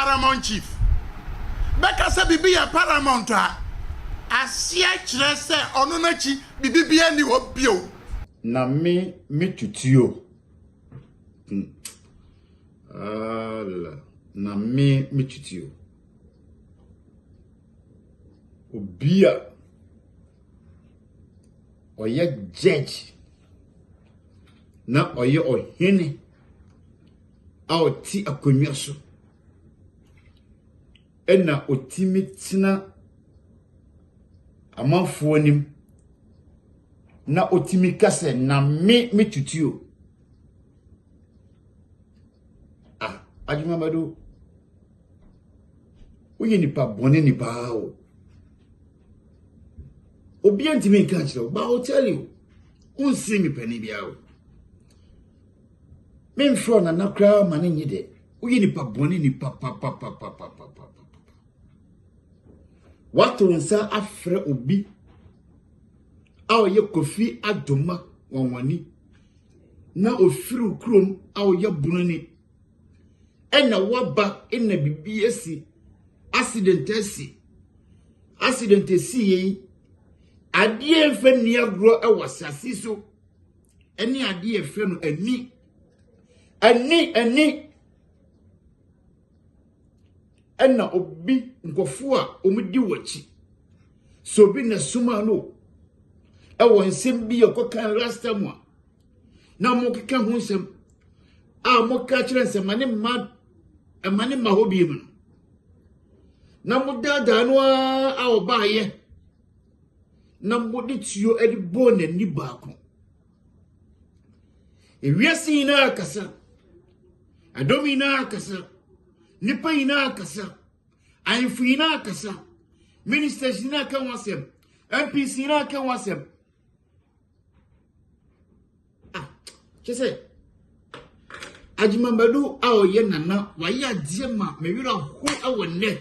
paramount chief. Beka se bibi ya paramount a. Asia kire se ono na chi bibi bia ni wo bio. Na me tutio. Na me tutio. Obia oye judge na oye ohene a oti akonwa so ena otimi tina amanfo anim na otimi kase na me tutio. Adwuma bado oye nipa bone nipa o obi antimi nka kire ba o tell you unsi mi pani bia o men fro na nakra ma ne nyide oye nipa bone nipa pa watu nsa afre obi a oye Kofi Adoma wanwani na ofiru krom a oye bunani ena waba ena bibi esi accident esi yi adie efe ni agro e wasasi so eni adie efe no ani ena obi nkofo a omudi wachi so bi na suma no e wonsem bi yokokan rasta mo na mo keka ho nsem a mo ka kire nsem mane ma hobi mu na mo dada no a obaye na mbodi tuyo edi bone ni baako ewiasi ina akasa adomi ina akasa nipa ina akasa ainfu ina akasa ministers ina kan wasem MPs ina kan wasem chese ajimambadu a oye nana waye adie ma mewira ho awone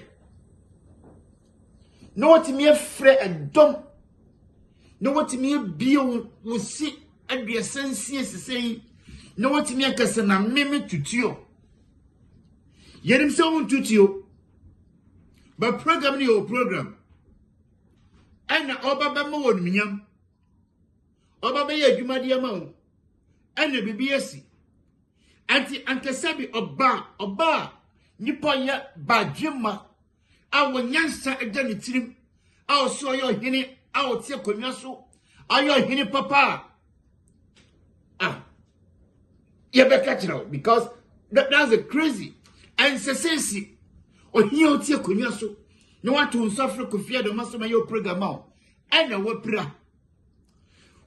no watimi efre edom no watimi bio wosi aduasansie sesei no watimi akase na meme tutio yerim se won tutio ba program ni o program ana obaba ma won minyam obaba ye adwumade ma wo ana bibiesi anti ankesabi oba nipa ya badwema awo nyansa agani tirim awo so yo hene awo tie konwa so ayo hene papa you better kira because that's a crazy and sesesi o hia o tie konwa so no watu nsafre Kofi Adoma so mayo program a ana wapira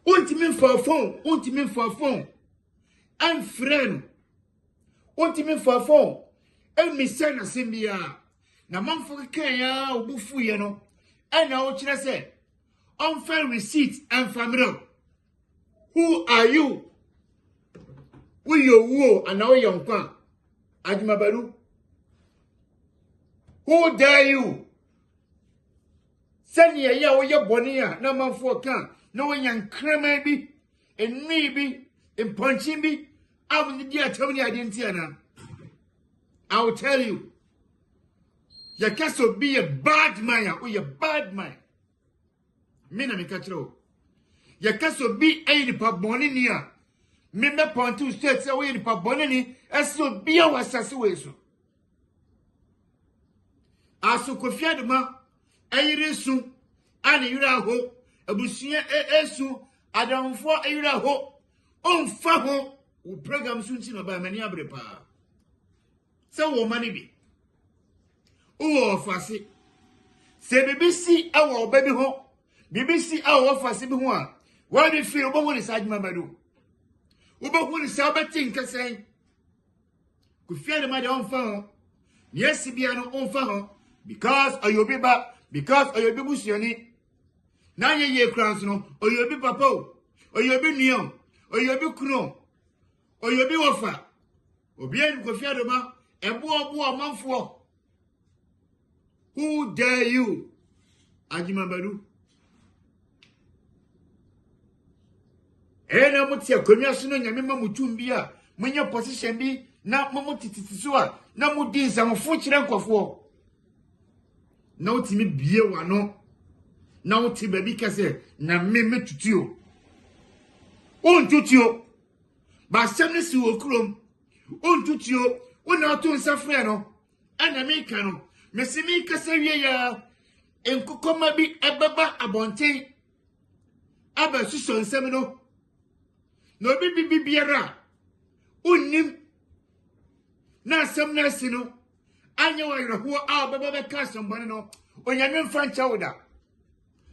untimi for phone and friend untimi for phone emi sena simbia na manfo kan ya obufu ye no ana o kire se unfair receipt and family. Who are you? We your wo and now your kwan Ajimabaru. Who dare you? Send ye ya wo ye bonia na manfo kan na wo yan krema bi enni bi emponchin bi am ni dia tamni adenti ana. I will tell you. You can't be a bad man, or you bad man. Mina mi kachiro. You can't be a nipa bonini ya. Mime pontu state say we nipa bonini, eso be a wasasi weso. Aso Kofi Adoma, ayirisu, ani yura ho, abusiye esu, adamfo ayura ho, onfa ho, u program sunti no ba mani abrepa. Se wo mani bi. O fasi se BBC awo baby ho BBC awo fasi bi ho a wa bi fi obo ho ni sajima badu obo ho ni sa beti nkesen Kofi Adoma de on fa ho yes bia no on fa ho because ayobi busioni na ye krans no oyobi papa oyobi nuo oyobi kuno oyobi wofa obi en Kofi Adoma ebo amanfo. Who dare you? Ajimambadu. Ena mutia konwa so no nyame ma mutumbia munya position bi na momo tititi so a na mudi nsamfo kire nkofo na utimi bie wano na uti baby kase na me tutio ontutio ba semne si okrom ontutio una to nsafre no ana me ka no mesimi kase wie ya enkokoma bi ebeba abonten aba suso nsem no no bi biara unnim na asem na si no anya wa yero a baba be ka sombane no onyame mfa ncha woda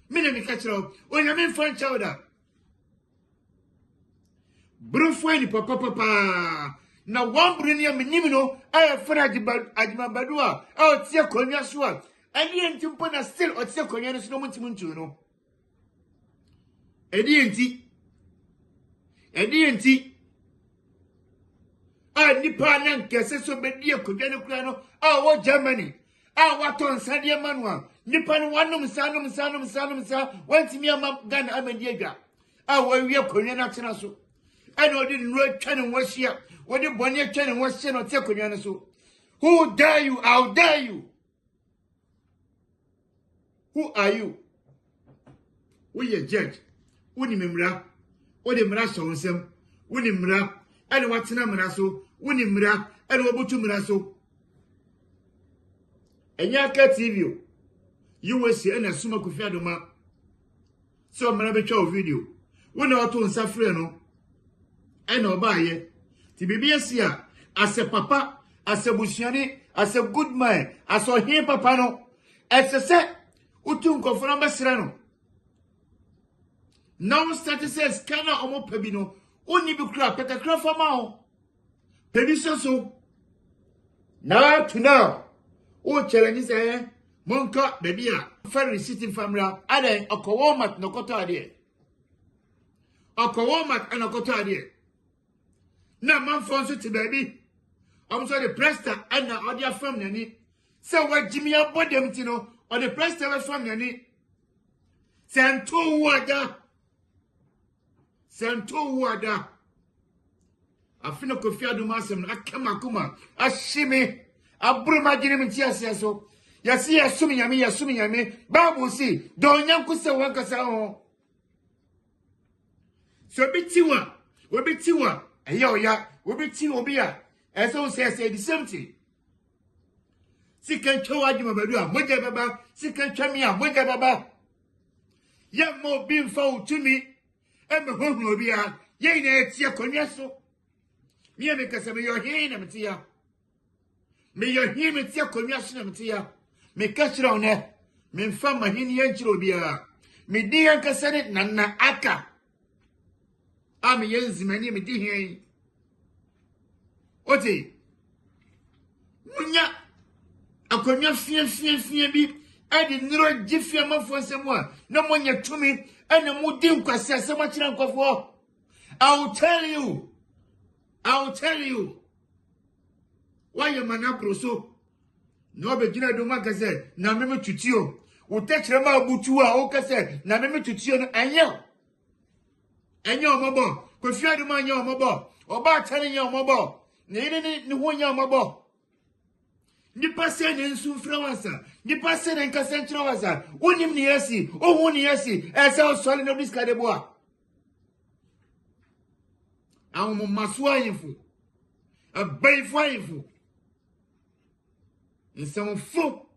mine mi ka kiro onyame mfa ncha woda brofo ni papa na wambru ni amenim no aya fara ajimabadu a otie konwa so a ani entimpo na still otie konwa no so no muntimuntu no edi enti nipa na nkese so bedie kodwa ne kura no wo Germany waton sade manua nipa no wanom sa wantimi ama Ghana amadi adwa wawie konwa na tena so odi nro atwa ne wahia odi bone atwa ne wahia no te konwa ne so. Who dare you? How dare you? Who are you? We are judge. Woni memra odi mra so nsem woni mra ene watena mra so woni mra ene wobutu mra so Enyaka TV USA ene suma Kofi Adoma so mra betwa video wona wato nsafre no ene obaye ti bibia sia ase papa ase busuani ase good man ase ohin papa no esese utu nkofo no besre no now statuses kana omo pebi no oni bi kra pekakra fama ho pebi so now to now o challenge say monka baby a fair receipt famra ade okowo mat no koto ade okowo mat na koto ade na man fon so ti baby am so the prester and na ode afam nani say wa jimi abodem ti no or the prester we fam nani Sento wada afina Kofi Adoma asem akama kuma ashime abruma gine mti asiaso yasi yasumi nyame babu si donyanku se wankasa ho so obitiwa eya obiti obi a eso say the same thing sikan twa adwuma badu a moja baba sikan twa mi a moja baba ya mo bi mfa utumi eme hohlo bia ye na etie konwa so me me kasa me yo hin na metia me yo hin metia konwa so na metia me kashira one me mfa mahini ye nchiro bia me di yan kasa ne nana aka me yenzimani me di hin oti munya akonwa fie bi adi niro gifia mafo nsemo a na monya tumi ene mudi nkwase asema kira nkofo. I'll tell you why you manapro so no be gina do magaze na meme tutio wo tekire ma butu a o kase na meme tutio no enye omobo Kofi Adoma anya omobo oba tane nya omobo ni ho nya omobo nipa se ne nsu mfrawasa nipa se ne nkasa nkyerewasa wonim ne yasi ohun ne yasi ese osole no diskadeboa awon maso ayefo abaifo ayefo nsamfo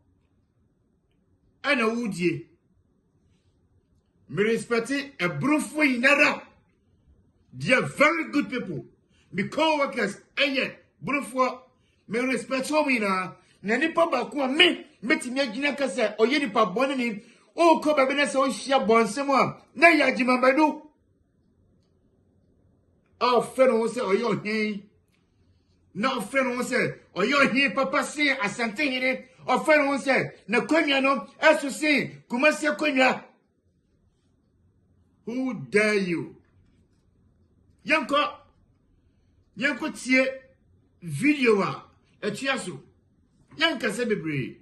ana wudie me respect ebrofo inara. They are very good people. My co-workers brofo me respect me na nipa ba ko me metimi agina kase oye nipa bone ni o ko ba be na se o hia bonsem a na ya agimabadu o fero wo se oye ohin na o fero wo se oye ohin papa se asante hire o fero wo se na konwa no esu se kumase konwa. Who dare you? Yanko tie video a etuaso yanka se bebre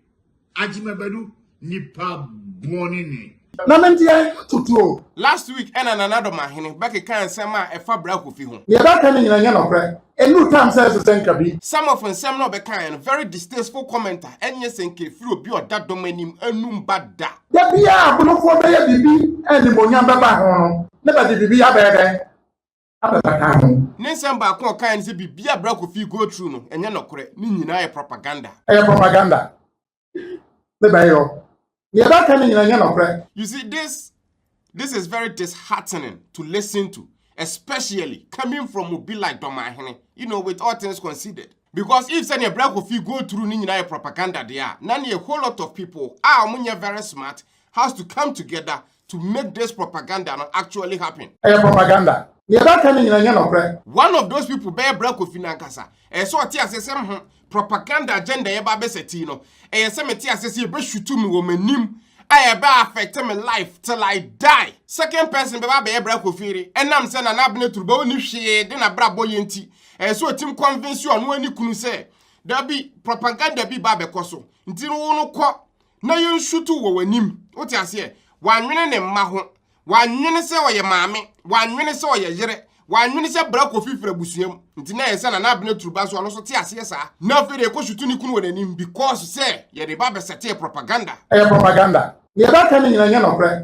agimabadu nipa bone ni Na mentia tutuo. Last week, and another Dormaahene back a can sema a fabric of him. Ye ba kan nyina nya nokre. Enu time says senka bi. Some of them some no be kind, very distasteful commenter, and yes, and free obi or that domain enum bada. Da bia abonofo be ya bibi eni monya baba ho no. Ne ba bibi ya be den. Ababa kan ho. Ninsem ba ko kan se bibia brako fi go through no, enye nokre, ni nyina e propaganda. E propaganda. Ne ba yo. Ye ba kan nyina nya nokre. You see this is very disheartening to listen to, especially coming from Obi like Dormaahene, you know, with all things considered. Because if send a break of you go through Nina propaganda there, none a whole lot of people are very smart has to come together to make this propaganda not actually happen. Propaganda. One of those people bear break of Finankasa, and so I propaganda agenda eba besetino, and some says you be shoot to me woman I eba affect my life till I die. Second person beba be break of firi, and I'm saying an abne to bo ni she then a brabo yenti. And so team convince you on when you couldn't say there be propaganda be babe koso. Until no kwa na you shoot to nim. What I say? 1 minute and maho, 1 minute say or your mammy, 1 minute so your jere, 1 minute say break of fifre busium. Until I send an abne to basso and also tears, yes, sir. Nothing they cost you to Nikun because say, ye the babe set propaganda. Propaganda.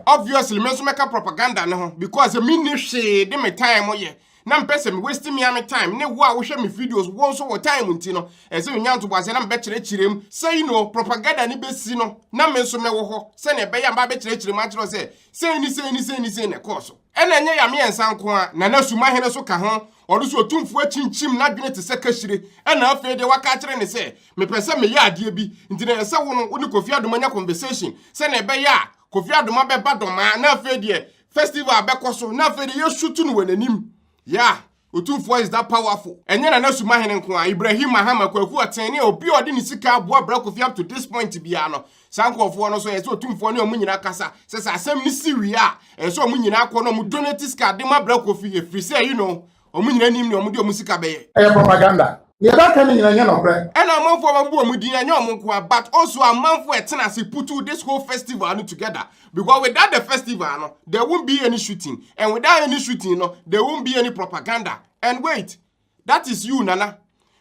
Obviously, me make a propaganda no because the minute she de me time oye. Na person wasting me am time. Ne wo show me videos once over time unti no. E se nyan to base na be chirem. Say you know propaganda ni be si no. Na me so me wo ho. Se na be ya ba be chirem a chiro say ni na course. E na nya ya me ensan ko a na Dormaahene so ka ho. Odu so tumfu achinchim na dwene te se kashire. E na afi de waka kire ne se me pese me ya ade bi. Nti na se wo no wo ni Kofi Adoma nya conversation. Se na be ya Kofi Adoma be ba Dormaahene na afi de festival be koso. Na afi de ye shoot no wananim. Yeah, Otumfo is that powerful. And then Dormaahene nko Ibrahim Mahama kwaku atene obi odi ni sika aboa Kofi up to this point bia no. Sankofo no so ye so Otumfo ne omu nyina kasa. Se asem ni siwi a, e so omu nyina akọ no mu donate sika de ma Kofi e free say you know, omu nyina nim ne omu de omu sika beye. Propaganda. Ye ba kan nyina nya nokre. And amanfo mabu omu din anya omu nko but also amanfo etena se put this whole festival together. Because without the festival, no, there won't be any shooting. And without any shooting, no, there won't be any propaganda. And wait, that is you, Nana.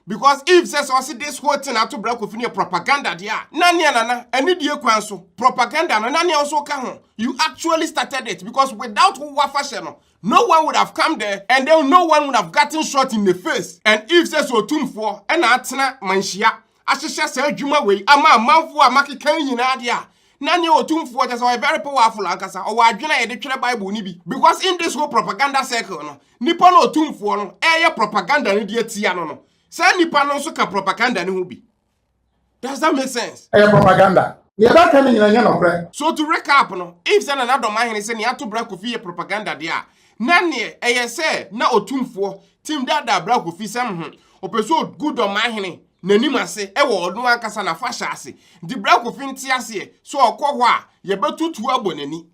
Because if says also this whole thing to break with your propaganda, yeah, Nani Nana, and you kwanso propaganda, no, Nani also can. You actually started it because without who were fashion, no one would have come there, and then no one would have gotten shot in the face. And if says Otumfo, and Atna Manshia, Ashisha say Juma way, ama manfu amaki kan yina Nani Otumfo just a very powerful ankasa or adwena ye de twere Bible ni bi because in this whole propaganda circle no nipa no Otumfo no propaganda ni de atia no say nipa no so ka propaganda ni ho bi. Does that make sense? Propaganda. Ye ba kan nyina nya nokre. So to recap no, if say na Dormaahene say ni ato bra Kofi propaganda dia nani say na Otumfo team da bra Kofi sam opeso good Dormaahene Nanim ase e wo no ankasa na fasha ase di bra Kofi nti ase so okọ ho a ye betutu abonani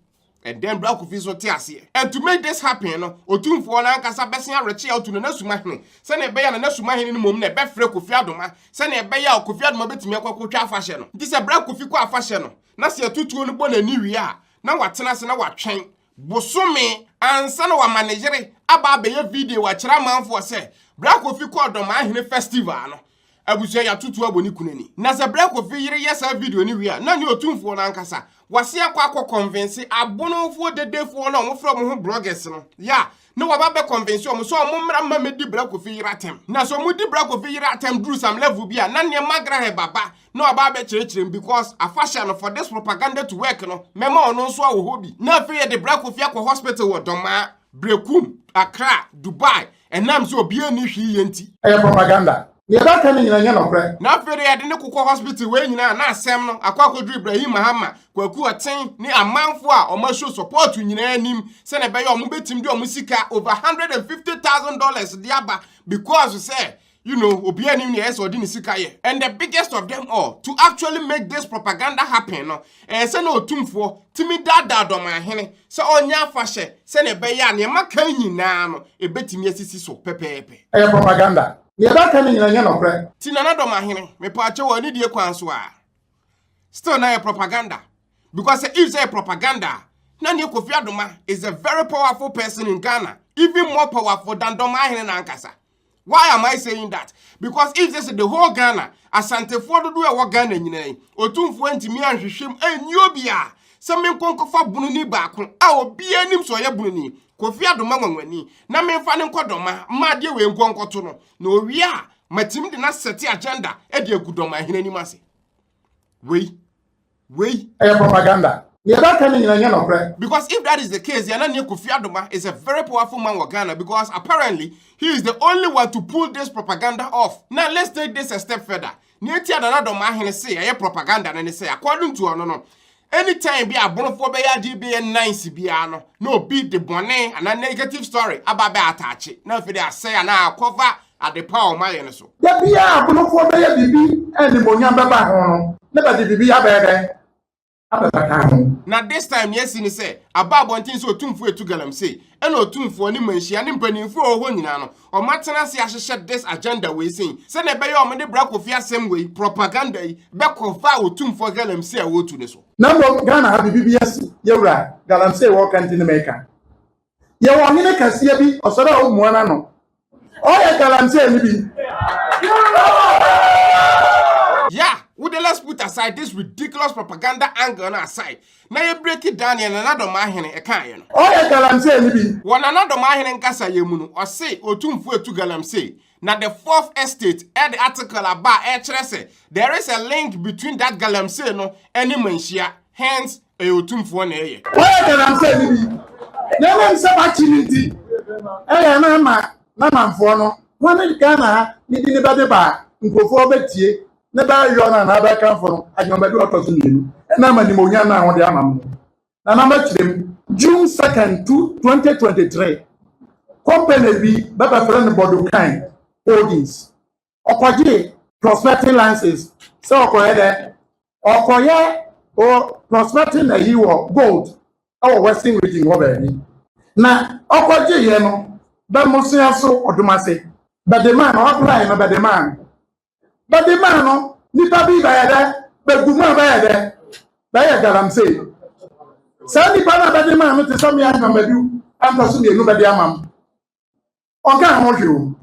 and then bra Kofi so ti ase and to make this happen no Otumfo na ankasa besen areche out no Dormaahene se na be ya na Dormaahene no mom na be frɛ Kofi Adoma se na be ya Kofi Adoma betimi akɔkɔtwa fasha no di se bra Kofi kɔ afasha no na se tutu no bonani wi a na watena se na watwen bosome ansa na wa managere aba be ye video wa kyerɛ manfo se bra Kofi kɔ Dormaahene festival no abusia ya tutu aboni kunani na se bra Kofi yire yesa video ni wi a na ni Otumfo na nkasa wase akwa convince abonofo dedefo na omo from ho bloggers no ya na wa ba be convince omo so omo mra ma medi bra Kofi yire atem na so omo di bra Kofi yire atem drew some level bi a na ne magra he baba na wa ba be kyerɛkyerɛm because a fashion for this propaganda to work no mema ono so awo hobi na afi ye de bra Kofi akwa hospital wo Doma Brekum Accra Dubai and nam so obi ani hwi yenti propaganda. Ye ba kan nyina nya nokre. Na fere ya de ne kokɔ hospital we nyina na asɛm no akwakodru Ibrahim Mahama kwaku aten ni amanfo a ɔma show support nyina anim se na be ya ɔmo betim de ɔmo sika over $150,000 de aba because say you know obi anim ne yes odi ne sika ye and the biggest of them all to actually make this propaganda happen no se na Otumfo timi dada Dormaahene se onya afahye se na be ya ne maka nyina no ebetimi asisi so pepepe propaganda. Ye ba kan nyina nya nokre. Ti na Dormaahene me pa ache wo ni die kwan so a still na propaganda because if say propaganda Nani Kofi Adoma is a very powerful person in Ghana, even more powerful than Dormaahene Nankasa. Why am I saying that? Because if this is the whole Ghana, Asante Fodo do a Ghana nyine, Otumfo ntimi anhwehwem enyobia. Some konkofa bununi baako a obi anim so ye bununi. Kofi Adoma nwanwani na memfa ne nkodoma ma de we nkonkoto no. Na owie a matim de na set agenda e de agudoma ahene anim ase. Wei propaganda. Because if that is the case, Yanani Kofi Adoma is a very powerful man in Ghana because apparently he is the only one to pull this propaganda off. Now let's take this a step further. Neti Dormaahene say a propaganda and say according to no. Anytime be a bonofo be DBN 9 biano, no beat the bonnet and a negative story about attach it. Now if they say now cover at the power of my so. There be a bonofo be and the Monyamba never did be a Now this time, yes, in say about one thing so tumfu to galam say, and no tumfu ni menshi and impening for honino, or Martinasi I should shut this agenda we sing. Send a bayo on the brack of your same way, propaganda, back of vow tumfu galam say a word to this. Number Ghana have the BBS, you're right, galam say walk into the maker. You want me to Cassiabi or Sada Moanano. Oh, yeah, galam say, yeah. Let's put aside this ridiculous propaganda angle on our side. Now you break it down in another Dormaahene a kind. Oh, yeah, galam say, one another Dormaahene Nkasa Yemunu or say Otumfu to galam say. Now the fourth estate add the article about HRS. There is a link between that galam say no any menshia. Hence a Otumfu ne. Oh, yeah, galam say, never some activity. Eh, mama for no. One in Ghana, needing about the bar, go for Betty. Never you and another come from I remember what and I'm a pneumonia now on the arm. And I'm actually June 2nd, 2023. Company B, Baba Friend Bodukai Holdings. Okoye prospecting licenses. So Okoye or prospecting a year gold our Western region over. Now Okoye Yeno, but Monsieur so Odumase. But the man applying about the man. But the man, no, nipa bi by there, but Guma by there. By galam say. Sandy Pana by the man, to some young man, I'm pursuing nobody amam. Okay, I want you.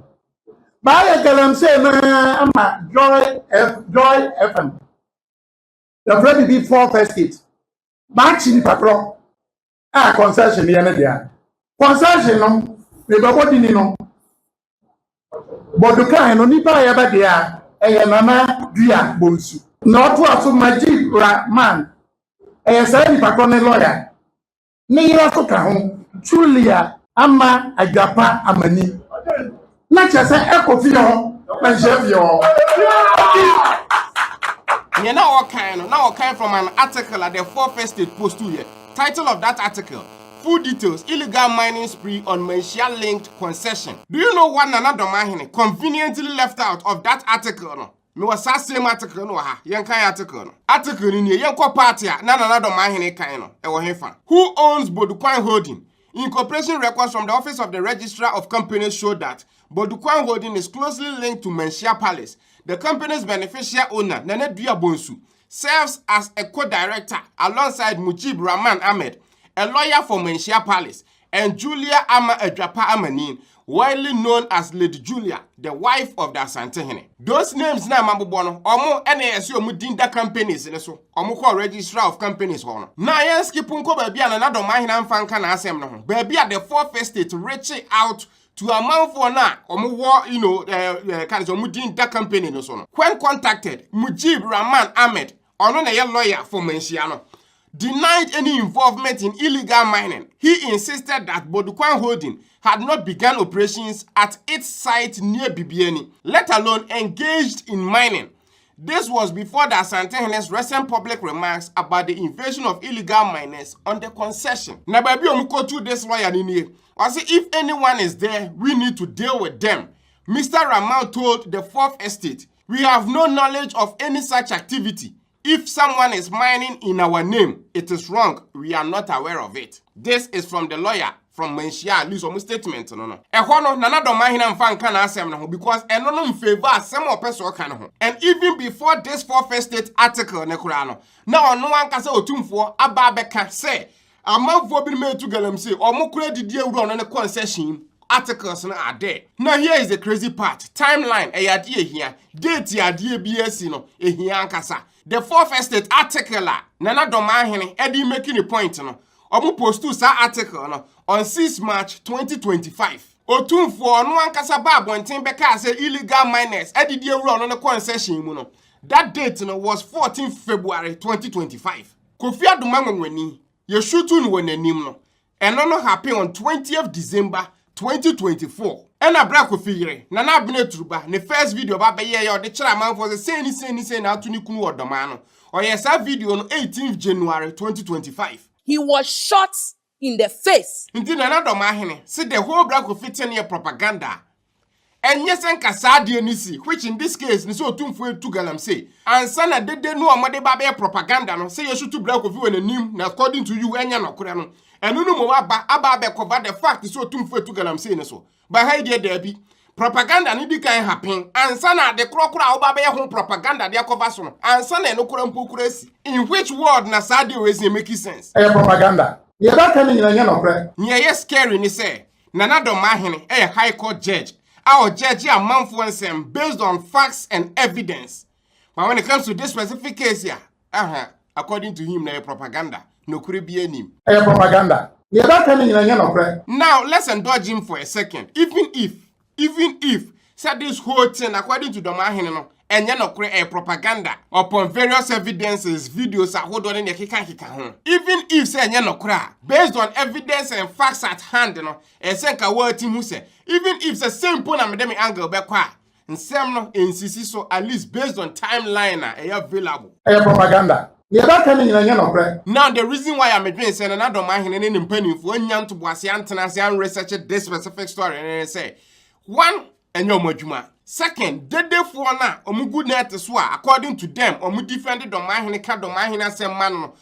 By a galam say, I'm a Joy FM. The very big 4 first hit. Matching patron. Ah, concession, the end. Concession, no, the body, no. But the kind of nipa ever there. Mama Dia Bonsu. Not what to my Jeep man. A sandy patron lawyer. Near Sokahon, Julia, Amma, Agapa, Amani. Not just an echo feel, my chef. You know what kind from an article at the 4 First State Post 2 year. Title of that article. Full details, illegal mining spree on Menshia-linked concession. Do you know what Nana Dormaahene conveniently left out of that article? No, me was that same article no ha. Yen kind article no. Article in here, yen ko party Nana Dormaahene kind no. Ewo hefa. Who owns Bodukwan Holding? Incorporation records from the Office of the Registrar of Companies show that Bodukwan Holding is closely linked to Menshia Palace. The company's beneficial owner, Nana Dia Bonsu, serves as a co-director alongside Mujib Rahman Ahmed, a lawyer for Menshia Palace, and Julia Ama Edrapa Amanin, widely known as Lady Julia, the wife of the Asantehene. Those names na mabubono, omo NASU omudinda companies in so, omo call registrar of companies hono. Na yen skipunko baby and another Dormaahene mfanka na asem no. Baby at the 4th estate reaching out to a man for na omo war, kind of omudinda company no so no. When contacted, Mujib Rahman Ahmed, ono na lawyer for Menshia no, denied any involvement in illegal mining. He insisted that Bodukwan Holding had not begun operations at its site near Bibiani, let alone engaged in mining. This was before the Asantehene's recent public remarks about the invasion of illegal miners on the concession. Now, baby, to this lawyer in here. I say, if anyone is there, we need to deal with them. Mr. Rahman told the 4th estate, we have no knowledge of any such activity. If someone is mining in our name, it is wrong. We are not aware of it. This is from the lawyer from Menshia, at least on statement. No. Nana Dormaahene mfanka na asem no because eno in favor some person kan ho. And even before this 4th estate article ne kura no, na ono anka se otumfo aba beka say amanfo bi me to galamsey omukura didi ewuro no ne concession articles na are there. Now here is the crazy part. Timeline eyade ehia. Date yade BSc no ehia ankasa. The fourth estate article Nana Dormaahene edi making a point no. Omu post to sa article no on 6 March 2025. Otumfo no ankasa ba abonten beka say illegal miners edidi ewuro no ne concession mu no. That date no was 14 February 2025. Kofi Adoma ngwani ye shoot no wananim no. Eno no happen on 20th December 2024. Ena bra Kofi yire na na abene turuba ne first video ba be ye de kira manfo say say na atu ni kunu odoma no. Oye sa video no 18th January 2025. He was shot in the face. Inti na Dormaahene see the whole bra Kofi ten propaganda. And yes, and Kasadi nisi, which in this case, ni so tumfu to galamsey. And sana dede no amade babe propaganda no. Say you should to black of you and a name, na according to you, enya no kurano. And no mo aba cover the fact so tumfu to galamsey so. But how dear Debbie, propaganda ni di kan happen. And sana the crocodile obabe home propaganda dia cover so. And sana no kurampu kuresi. In which word na sadi always make sense? Propaganda. Yeah, that can mean no kure. Nye scary ni say. Nana Dormaahene high court judge. Our judge a manfo nsem based on facts and evidence. But when it comes to this specific case here, according to him, na propaganda. No kure bi anim. Propaganda. Yeah, that can mean no kure. Now let's indulge him for a second. Even if said this whole thing according to Dormaahene no, enye no kure propaganda upon various evidences, videos hold on in the kika ho. Even if say enye no kure based on evidence and facts at hand no, esenka word team who say even if the same point na me angle be kwa nsem no insisi so at least based on timeline na available. Propaganda. Yeah, that can mean no kure. Now the reason why I'm doing say na Dormaahene ne mpanimfo anya to boase antena and research this specific story and say one enyo madwuma. Second, dedefo na omugu net so according to them omu defend Dormaahene ka Dormaahene asem man no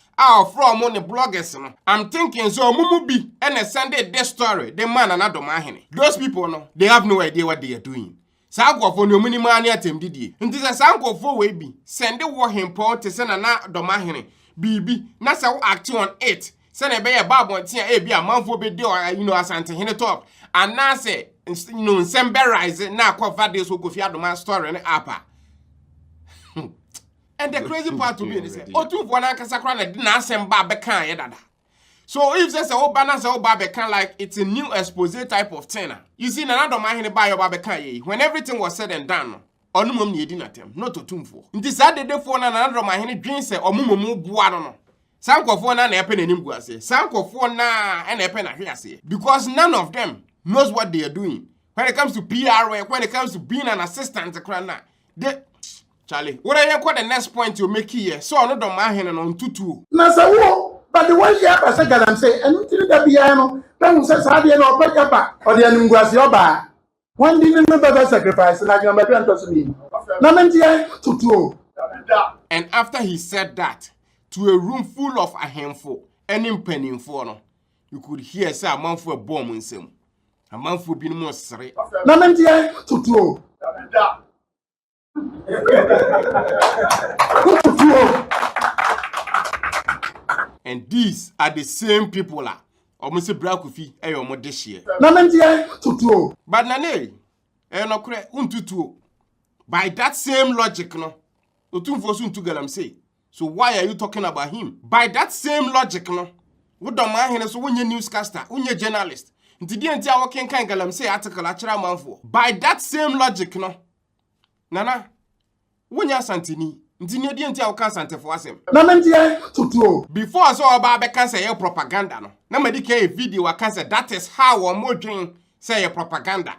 from on the bloggers no. I'm thinking so omumu bi and send this story the man na Dormaahene. Those people no, they have no idea what they are doing. Sankofo no muni man atem didie. Nti se sankofo we bi send wo himpo te se na Dormaahene bibi na se wo act on it. Se na be ye babontia e bi amanfo be de asante hene top and na se rise na cover this Kofi Adoma story and apa. And the crazy part to be is otu for na kasakra na di na asem ba be kan ye dada. So if say obana say oba be kan like it's a new expose type of thing. You see na Dormaahene ba yo ba be kan ye when everything was said and done. Onumom ni edi na tem not otumfo. Nti sa dedefo na Dormaahene dwin say omumomu bua no. Sankofo na epe nanim gu ase. Sankofo na epe na hwe ase. Because none of them knows what they are doing. When it comes to PR work, when it comes to being an assistant to Krana, Charlie, what are you the next point you make here? So no Dormaahene on tutu. Na sa wo, but the way you have said that I'm saying, and until the piano, then says how do you know back up or the animguasi oba. One didn't remember sacrifice like number 20 to me. Namentia tutu. And after he said that to a room full of a handful, any penny for no, you could hear say a man for a bomb in some. A man for being more sorry. Namentia tutu. And these are the same people almost a black Kofi more this year. Namentia tutu. But nane no kre untutu. By that same logic no, otumfo so ntu galamsey. So why are you talking about him? By that same logic no, wo Dormaahene so wonye newscaster, wonye journalist. Nti di enti a woken kan galamsey article a kira manfo. By that same logic no. Nana, wonya santini. Nti ne di enti a wokan santefo asem. Namentia tutu. Before so oba be kan say your propaganda no. Na medika a video wa kan say that is how one more dream say your propaganda.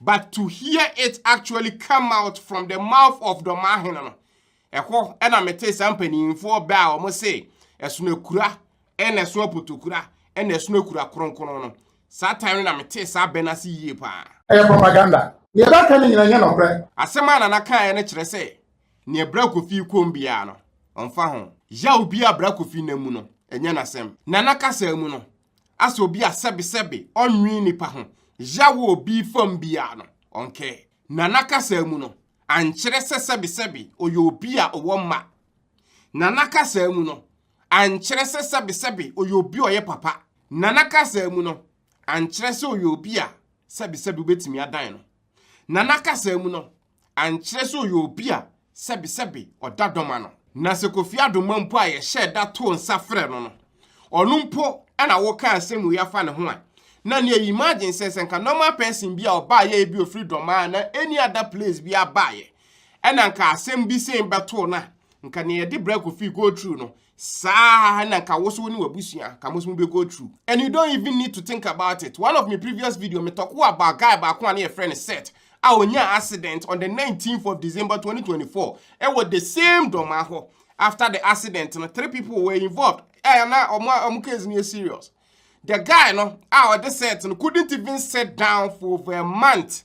But to hear it actually come out from the mouth of Dormaahene no. Eho ena mete sampani info ba o mo say esuno kura ena so potokura ena esuno kura kronkron no. Sa time na mete sa benasi yie pa. Propaganda. Ye ba kan nyina nya no kre. Asema na na kan na kire say ne bra Kofi kombia no. Onfa ho. Ya obi abra Kofi na mu no. Enya na sem. Na na kasa mu no. Asa obi asebe onwi nipa ho. Ya wo obi fam bia no. Onke. Na na kasa mu no. Anchere sebi oyo obi a owo ma. Na na kasa mu no. ankyerɛ sɛ sɛbe oyɛ obi ɔyɛ papa nana kasa mu no ankyerɛ sɛ oyɛ obi a sɛbe wobɛtumi adan no nana kasa mu no ankyerɛ sɛ oyɛ obi a sɛbe ɔda dɔma no na sɛ Kofi Adoma mpo a yɛhyɛ da to nsa frɛ no no ɔno mpo ɛna wɔka asɛm wi afa ne ho a na ne imagine sɛ nka normal person bi a ɔba yɛ bi ofiri Dormaahene na any other place bi abaayɛ ɛna nka asɛm bi sɛ bɛto na nka ne yɛde bra Kofi go through no saa na nka wo so ne wabusua ka mo so be go through and you don't even need to think about it. One of my previous video me talk about guy back one your friend set a onya accident on the 19th of December 2024 and with the same Dormaahene. After the accident 3 people were involved and now case near serious. The guy no this set couldn't even sit down for over a month.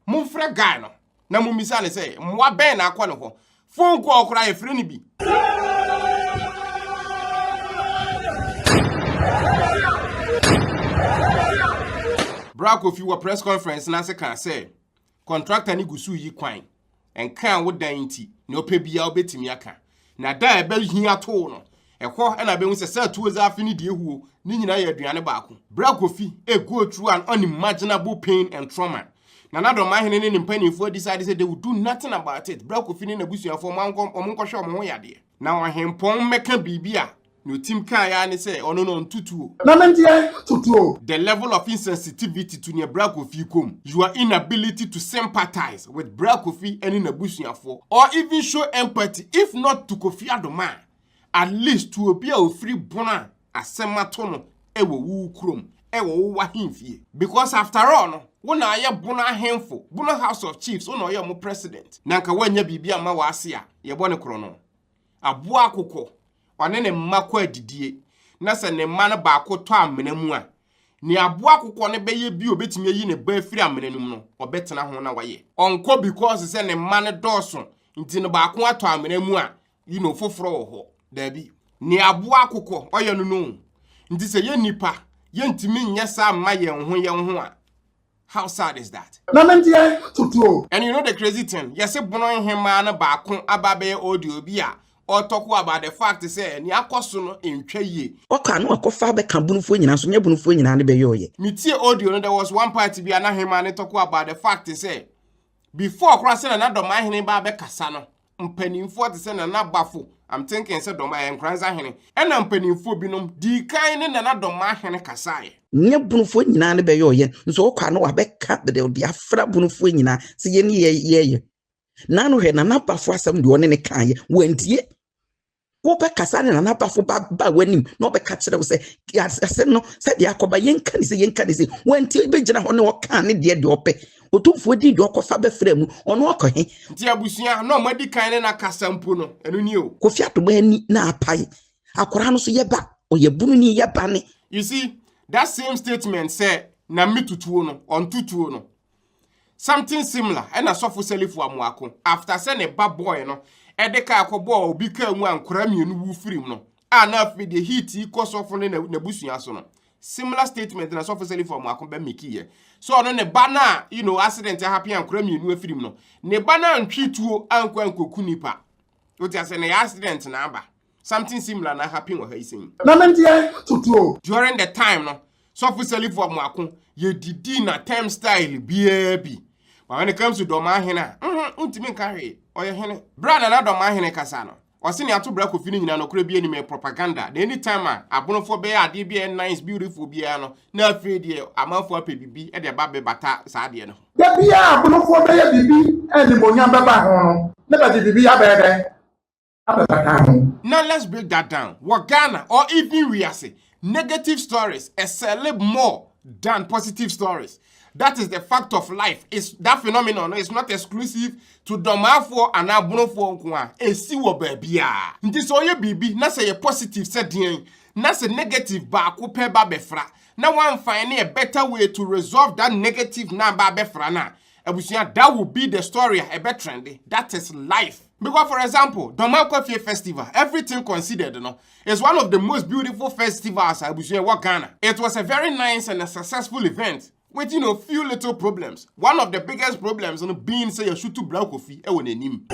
Mumfre guy no na mumisane say mwa ben na akwa no ho phone call kra e frɛ ni bi. Bra Kofi wa press conference na se kan say contractor ni gusu yi kwan en kan wo dan nti na opɛ bia obetimi aka na da e ba hia to no ɛkɔ ɛna bɛhu sɛ tuo za afi ni die huo ni nyina yɛ aduane baako. Bra Kofi go through an unimaginable pain and trauma. Na Dormaahene ne mpanimfo decide say they would do nothing about it. Bra Kofi ne nabusuafo omonkɔhwɛ omo yade. Na ohempɔn meka bibia no team kan ya ne say ono no ntutuo. Na mentie tutuo. The level of insensitivity to near Bra Kofi kom. Your inability to sympathize with Bra Kofi and nabusuafo or even show empathy if not to Kofi Adoma. At least to be a free bona asematono ewo wu krom ewo wa himfie because after all no wona aye bona hemfo bona House of Chiefs wona oye mo president nanka wanya bibia ma wa ase a ye bone kro no aboa akokɔ one ne mmako adidie na se ne mma no ba akoto amena mu a ni aboa akokɔ ne beye bi obetimi yi ne ba afiri amena num no obetena ho na waye onko because se ne mma ne dɔso nti ne ba ako ato amena mu a foforo wo ho Debi ni aboa akokɔ ɔyɛ no no nti sɛ ye nipa ye ntimi nyɛ sa ma ye ho a how sad is that? Na mentie tutuo. And you know the crazy thing yes bono hema na baako ababe audio bi a or talk about the fact say ni akoso no entwa yie oka no akofa be ka bunufo nyina so nye bunufo nyina ne be yoye metie audio no there was one part bi na hema ne talk about the fact say before cross na Dormaahene ba be kasa no mpanimfo te say na bafo I'm thinking say Dormaahene nkranza hene ena mpanimfo binom di kan ne na Dormaahene kasae nye bunufo nyina ne be yoye nso oka no abeka de afra bunufo nyina se ye ne ye na no hwe na bafo asem de one ne kan ye wantie wo be kasa ne na bafo ba wanim na obeka kire wo se asem no se de akoba yenka ne se wantie be gina ho ne oka ne de ope otumfo di de okofa be frɛ mu ono okohe nti abusua no madi kan ne na kasampo no enu ni o Kofi Adoma ni na apai akora no so ye ba oye bunu ni ye ba ne. You see that same statement say na mitutuo no on tutuo no something similar and a sofo selifu amuako after say ne ba boy no edeka akobo obi ka mu ankora mienu wu firim no na afi the heat iko sofo ne nabusua so no similar statement na sofo selifu amuako be meki ye so no ne ba na accident happen ankora mienu afirim no ne ba na ntwituo ankoku nipa what you say na accident na aba something similar na happen wa haisen Na mentie tutuo. during the time no sofo selifu amuako ye didi na time style bi. But when it comes to Dormaahene, untimi carry or your hene. Brother na Dormaahene kasano. Or senior to Bra Kofi nyina no kure bi any propaganda. The anytime abonofo be ade bi nice beautiful biano. Na afraid ye amanfo apebibi e de ba be bata saa de no. Da bia abonofo be ya bibi e ni monya baba ho no. Na ba bibi ya be de. Abata ho. Now let's break that down. What Ghana or even we are say negative stories excel more than positive stories. That is the fact of life. It's that phenomenon is not exclusive to Dormaahene and Abonofo nko. Esi wo baabia. Nti so ye bibi na say positive said den, na say negative ba ko pe ba befra. Na one find a better way to resolve that negative na ba befra na. Abusia that will be the story a better trend. That is life. Because for example, Dormaahene Festival, everything considered, is one of the most beautiful festivals Abusia wa Ghana. It was a very nice and a successful event. With few little problems. One of the biggest problems being say you shoot to Bra Kofi e won enim.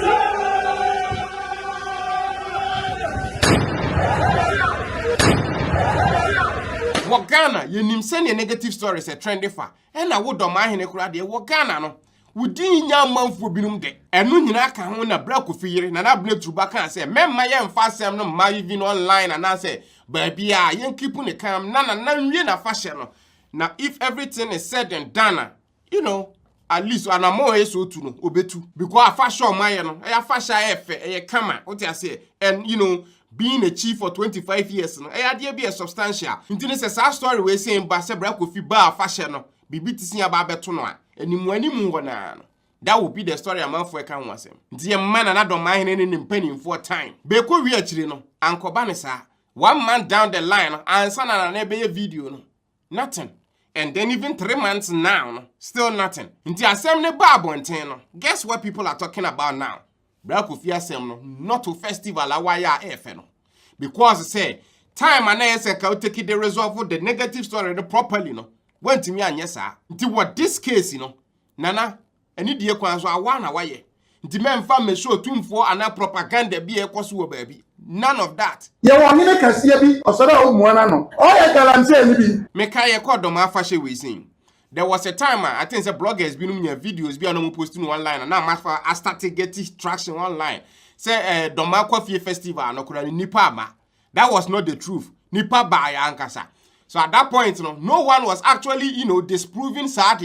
Wo Ghana yenim send negative stories a trend fa. E na wo Dormaahene kura de wo Ghana no. Wudi nya manfo binum de. Enu nyina ka ho na bra Kofi yire na bla truba kan say memma ye mfa asem no ma even online and say baby a yen keep ne kam na nwie na fashion no. Now if everything is said and done, you know, at least an more so to no obetu because fashion my no e fashion e kama what I say and you know being a chief for 25 years no e dey be a substantial. Nti ne say story we saying ba se bra Kofi ba fashion no bibi tisi aba beto no a animu wona no. That would be the story amanfo e kan wasem. Nti e man na Dormaahene ne mpanimfo time. Be ko wi akire no ankoba ne sa 1 month down the line ansa na be video no. Nothing. And then even 3 months now, still nothing. Until assembly babonten. Guess what people are talking about now? Bra Kofi assembly not to festival awaya efeno. Because say time and I say ka take the resolve the negative story properly no. Went to me anya sa. Until what this case you know. Nana any die kwan so awa na waye. Until men fa me show tumfo ana propaganda bi ekoso baby. None of that. Ye wahene kasiye bi osoro omuana no. O ye galamse ni bi. Meka ye call Doma fashe we sing. There was a time I think say bloggers bi no me videos bi no posting online and now I started getting traction online. Say Doma Kofi festival no kura nipa ama. That was not the truth. Nipa ba ya ankasa. So at that point no one was actually disproving sad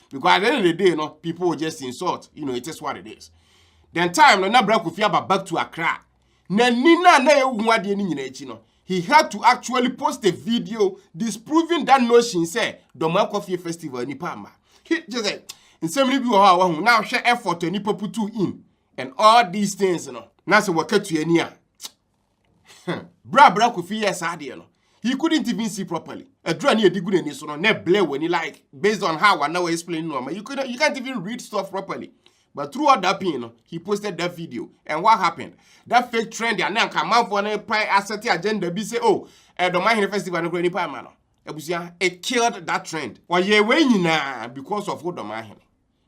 because at the end of the day people would just insult. It is what it is. Then time na bra Kofi aba back to Accra. Na nina na ewuade ni nyina echi no. He had to actually post a video disproving that notion say Dormaahene Kofi festival ni pamba. He just said in so many people how now share effort ni put in and all these things na say wakatu ani a. Bra Kofi yes ade no. He couldn't even see properly. Adra ni edigu ni so no na blare when he like based on how I now explain no. You can't even read stuff properly. But throughout that pin, he posted that video. And what happened? That fake trend, and then come out for a pride asset agenda. Be say, oh, Dormaahene festival no go any man. It killed that trend. Why ye winning now because of Dormaahene?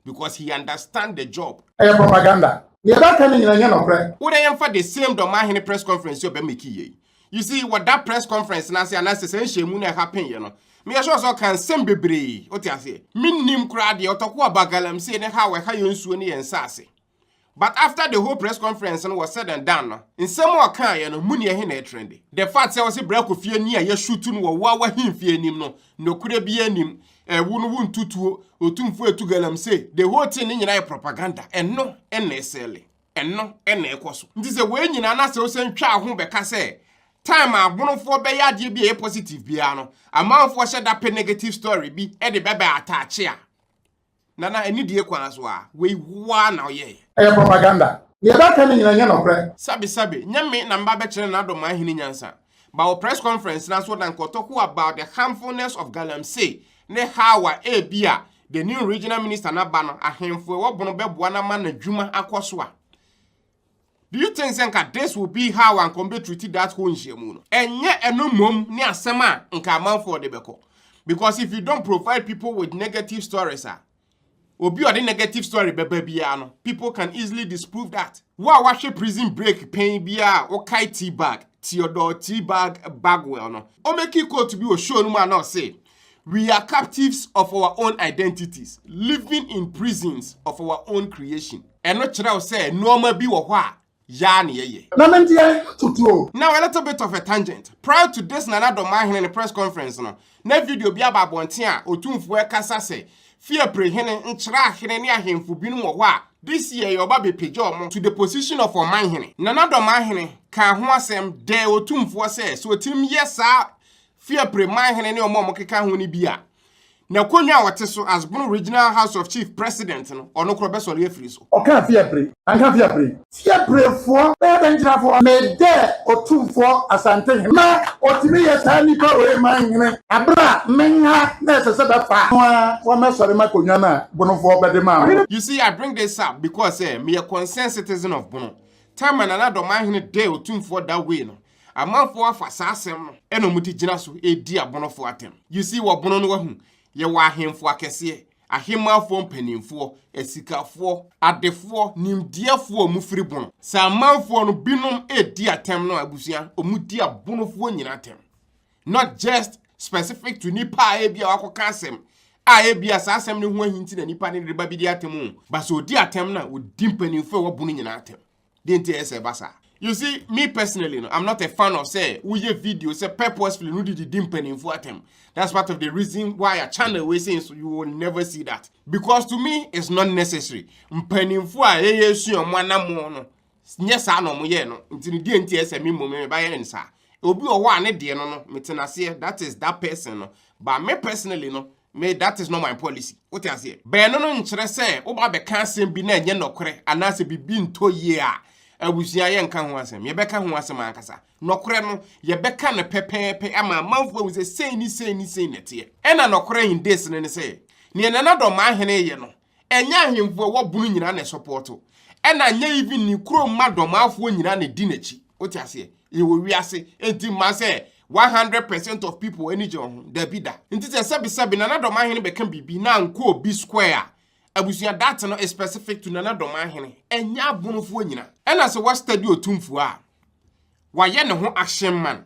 Because he understand the job. Propaganda. You don't tell me you no pray. Would I am for the same Dormaahene press conference you be making? You see what that press conference na say shemu na happen Me also can send bebre. What you say? Minim crowd the otokwa bagalam say ne how we nsuo ne yensase. But after the whole press conference was said and done, in some more kind muni ehe na trendy. The fact say was bra Kofi ani a shoot no wa himfie anim no kure bi anim wunu wuntutuo otumfo etugalam say the whole thing nyina propaganda no na esele. No na ekoso. Nti say we nyina na say o sentwa ho beka say time abonofo be yade bi e positive bia no amanfo share that negative story bi e de bebe attach a nana eni die kwan so a we wa na oye propaganda ye ba kan nyina no pre sabe nyame na mba be kire na Dormaahene nyansa ba o press conference na so dan kotoko about the harmfulness of galamsey ne how a bia the new regional minister na ba no ahemfo wo bono beboa na ma na dwuma akoso a. Do you think Senka this will be how and come treat that whole nshemu no? Enye eno mom ni asema nka amanfo de beko. Because if you don't provide people with negative stories obi or the negative story bebe bia no, people can easily disprove that. Wa washe prison break pain bia o kai tea bag, Theodore tea bag bagwell no. O make it to be o show no man not say we are captives of our own identities, living in prisons of our own creation. And not try to say normal be wo hwa. Now a little bit of a tangent. Prior to this Nana Dormaahene in the press conference na video bi ababonten a otumfo e kasa se fear prehene nchra hene ne ahemfu binu wo ho a this year your baby page to the position of Dormaahene. Nana Dormaahene ka ho asem de otumfo se so tim yesa fear prehene ne omo keka ho ni bia na konwa wote so as Bono Regional House of Chief President no ono kro beso le afiri so o kan fear pre fo be benjira fo me de otumfo asante na otimi yesa nipa we manhene abra menha na se da fa wa mesore makonwa na Bono fo be de ma. You see, I bring this up because me a concerned citizen of Bono. Time and another Dormaahene de otumfo that way no amanfo afa sasem no eno muti gina so e di Bono fo atem. You see what Bono no wahu ye wa ahemfo akese ahemafo mpanimfo esikafo adefo nimdiafo omufiri Bono sa amanfo no binom edi atem no abusua omudi abonofo nyina atem. Not just specific to nipa e bia wakoka asem a bia sa asem ne ho ahinti na nipa ne reba bi di atem ba so di atem na odi mpanimfo wo bunu nyina atem de nti ese basa. You see, me personally, no, I'm not a fan of say we video say purposefully no di mpanimfo atem. That's part of the reason why a channel we saying so you will never see that, because to me it's not necessary. Mpanimfo a yesu omanamo no nye sa no mo ye no nti ne di nti ese me mo me ba ye nsa obi o wa ne de no metenase, that is that person no. But me personally no, me that is not my policy. What you say? Be no nkyere say wo ba be ka asem bi na enye nokore anase bibi nto ye a abusia ye nka ho asem ye beka ho asem ankasa nokore no ye beka ne pepepe ama manfo we say sei ni nete e na nokore in this ne say ne na Dormaahene ye no enya ahemfo wo bunu nyina na supporto e na nya even ni kuro ma Dormaafo nyina na di nachi. What you say? You will wiase enti ma say 100% of people any john there be that. Nti se sabi na Dormaahene beka bibi na nko obi square abusia that no is specific to Nana Dormaahene enya abunofo nyina. Ena se wa study otumfo a wa ye ne ho action man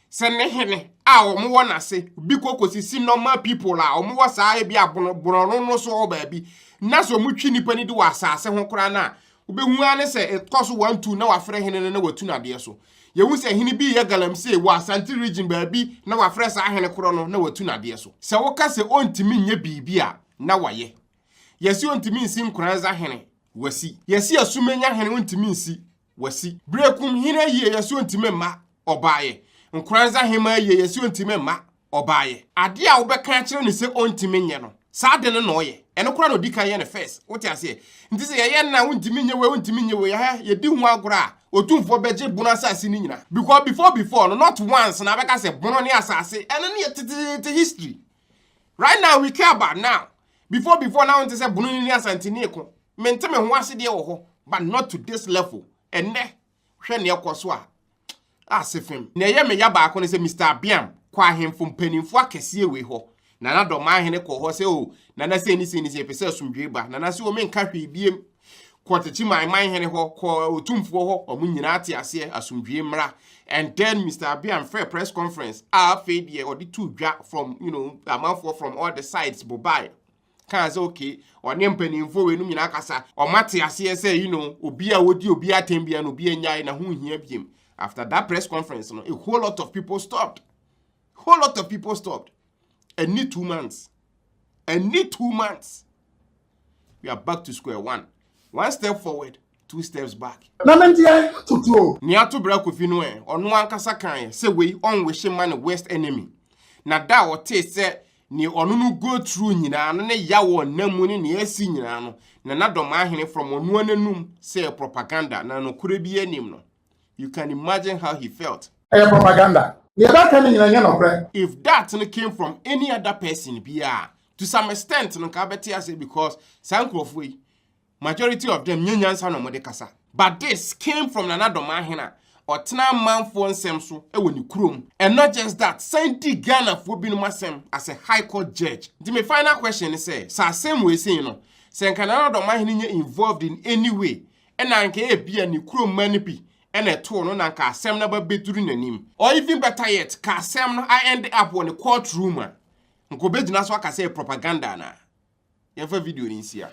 se ne hene a omo wona se bi kokosisi normal people a omo wa saa e bi abono no so oba bi na so mutwi nipa ni di wa asase ho kora na obehu ane se ekoso 1 2 na wa frɛ hene na watu na de so yehu se hene bi ye galamsey wa Asante region ba bi na wa frɛ saa hene koro no na watu na de so se wo ka se ontimi nye bibi a na waye. Yesi ontimi nsi nkranza hene wasi. Yesi asumenya hene ontimi nsi wasi. Brekum hene ye yesi ontimi ma obaye. Nkranza hema ye yesi ontimi ma obaye. Ade a wo beka kire ne se ontimi nye no. Saa de no no ye. Eno kura no dika ye ne first. Wote ase. Nti se ye na ontimi nye we ya ye di hu agora otumfo beje bunu asase ni nyina. Because before no not once na beka se bunu ne asase. Eno ne ye history. Right now we care about now. Before now until say bunu ni Asante ni eko menteme ho ase de wo ho, but not to this level. Enne hwe ne ekoso a asefem na ye me ya ba ko ne say Mr. Abiam kwa ahemfo mpanimfo akese we ho Nana Dormaahene ko ho say o nana se ni pese asumdwe ba nana se o me nka hwe biem kwatechi man hene ho ko otumfo ho omu nyina ate ase asumdwe mra. And then Mr. Abiam fair press conference a fade ye or the two dra from amount from all the sides bobai can say okay or mpanimfo we no nyina kasa o mate ase say obi a wodi obi atembia no obi anyai na ho hia biem. After that press conference a whole lot of people stopped. And need 2 months we are back to square one. 1 step forward, 2 steps back. Na mentia tutu. Ni ato bra Kofi no onu ankasa kan say we on we shema ne worst enemy. Na da o te say ni onu no go through nyina no ne ya wo namu ne asi nyina no. Na Dormaahene from onu ananum say propaganda na no kure bi anim no. You can imagine how he felt. Propaganda. If that came from any other person, to some extent, because Sankrofwe, majority of them kasa. But this came from Nana Dormaahene or Tna man for Semso, when you chrome. And not just that, Sainti Ghana for being Masem as a high court judge. The final question is say, same way saying, Nana Dormaahene involved in any way, and I can be a new chrome manipi. And a tour no nanka asem na ba beturu nanim. Or even better yet, ka asem no I end up on the courtroom. Nko be gina so aka say propaganda na. Yemfa video ni nsia.